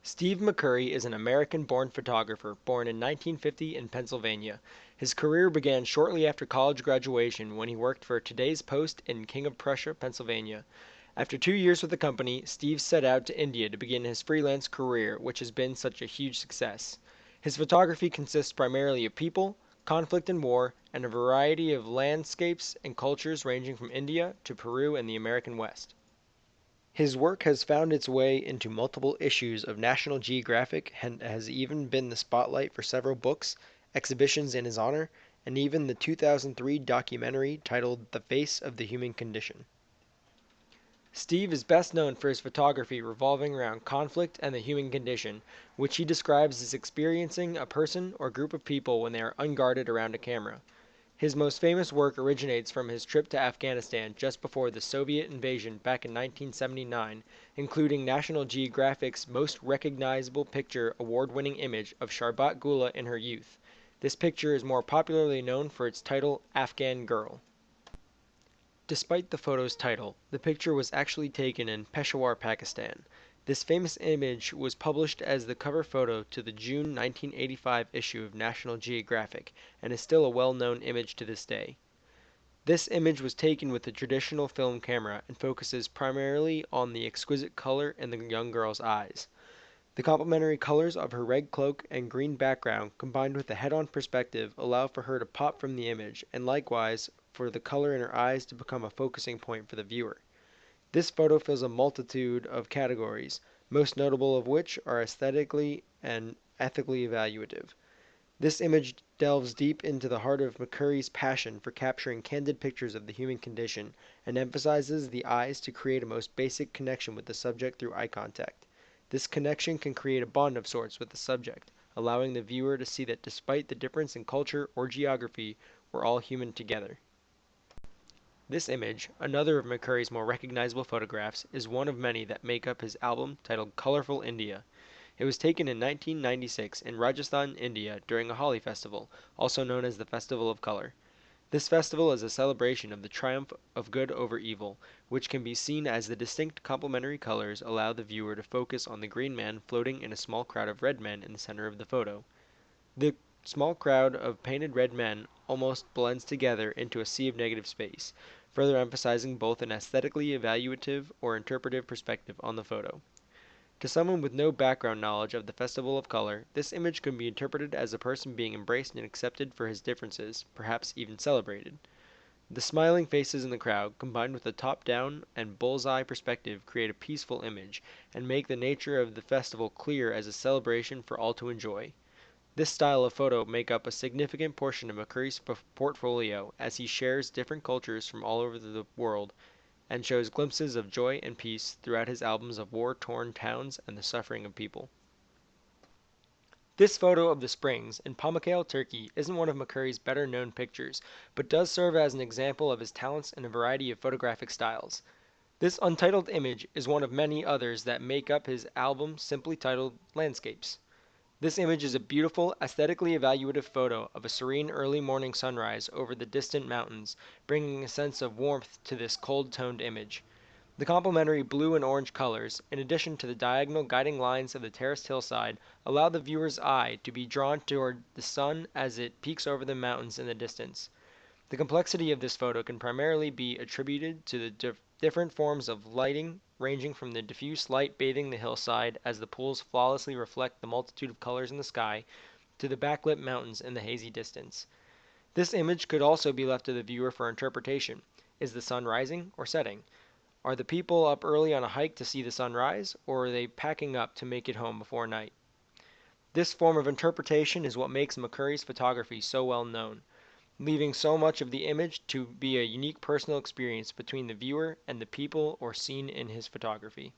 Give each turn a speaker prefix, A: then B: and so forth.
A: Steve McCurry is an American-born photographer born in 1950 in Pennsylvania. His career began shortly after college graduation when he worked for Today's Post in King of Prussia, Pennsylvania. After 2 years with the company, Steve set out to India to begin his freelance career, which has been such a huge success. His photography consists primarily of people, conflict and war, and a variety of landscapes and cultures ranging from India to Peru and the American West. His work has found its way into multiple issues of National Geographic and has even been the spotlight for several books, exhibitions in his honor, and even the 2003 documentary titled The Face of the Human Condition. Steve is best known for his photography revolving around conflict and the human condition, which he describes as experiencing a person or group of people when they are unguarded around a camera. His most famous work originates from his trip to Afghanistan just before the Soviet invasion back in 1979, including National Geographic's most recognizable picture award-winning image of Sharbat Gula in her youth. This picture is more popularly known for its title, Afghan Girl. Despite the photo's title, the picture was actually taken in Peshawar, Pakistan. This famous image was published as the cover photo to the June 1985 issue of National Geographic and is still a well-known image to this day. This image was taken with the traditional film camera and focuses primarily on the exquisite color in the young girl's eyes. The complementary colors of her red cloak and green background combined with the head-on perspective allow for her to pop from the image and likewise for the color in her eyes to become a focusing point for the viewer. This photo fills a multitude of categories, most notable of which are aesthetically and ethically evaluative. This image delves deep into the heart of McCurry's passion for capturing candid pictures of the human condition and emphasizes the eyes to create a most basic connection with the subject through eye contact. This connection can create a bond of sorts with the subject, allowing the viewer to see that despite the difference in culture or geography, we're all human together. This image, another of McCurry's more recognizable photographs, is one of many that make up his album titled Colorful India. It was taken in 1996 in Rajasthan, India during a Holi festival, also known as the Festival of Color. This festival is a celebration of the triumph of good over evil, which can be seen as the distinct complementary colors allow the viewer to focus on the green man floating in a small crowd of red men in the center of the photo. The small crowd of painted red men almost blends together into a sea of negative space, further emphasizing both an aesthetically evaluative or interpretive perspective on the photo. To someone with no background knowledge of the Festival of Color, this image could be interpreted as a person being embraced and accepted for his differences, perhaps even celebrated. The smiling faces in the crowd, combined with the top-down and bullseye perspective, create a peaceful image and make the nature of the festival clear as a celebration for all to enjoy. This style of photo make up a significant portion of McCurry's portfolio as he shares different cultures from all over the world and shows glimpses of joy and peace throughout his albums of war-torn towns and the suffering of people. This photo of the springs in Pamukkale, Turkey isn't one of McCurry's better-known pictures, but does serve as an example of his talents in a variety of photographic styles. This untitled image is one of many others that make up his album simply titled Landscapes. This image is a beautiful, aesthetically evaluative photo of a serene early morning sunrise over the distant mountains, bringing a sense of warmth to this cold-toned image. The complementary blue and orange colors, in addition to the diagonal guiding lines of the terraced hillside, allow the viewer's eye to be drawn toward the sun as it peeks over the mountains in the distance. The complexity of this photo can primarily be attributed to the different forms of lighting, ranging from the diffuse light bathing the hillside as the pools flawlessly reflect the multitude of colors in the sky, to the backlit mountains in the hazy distance. This image could also be left to the viewer for interpretation. Is the sun rising or setting? Are the people up early on a hike to see the sun rise, or are they packing up to make it home before night? This form of interpretation is what makes McCurry's photography so well known, leaving so much of the image to be a unique personal experience between the viewer and the people or scene in his photography.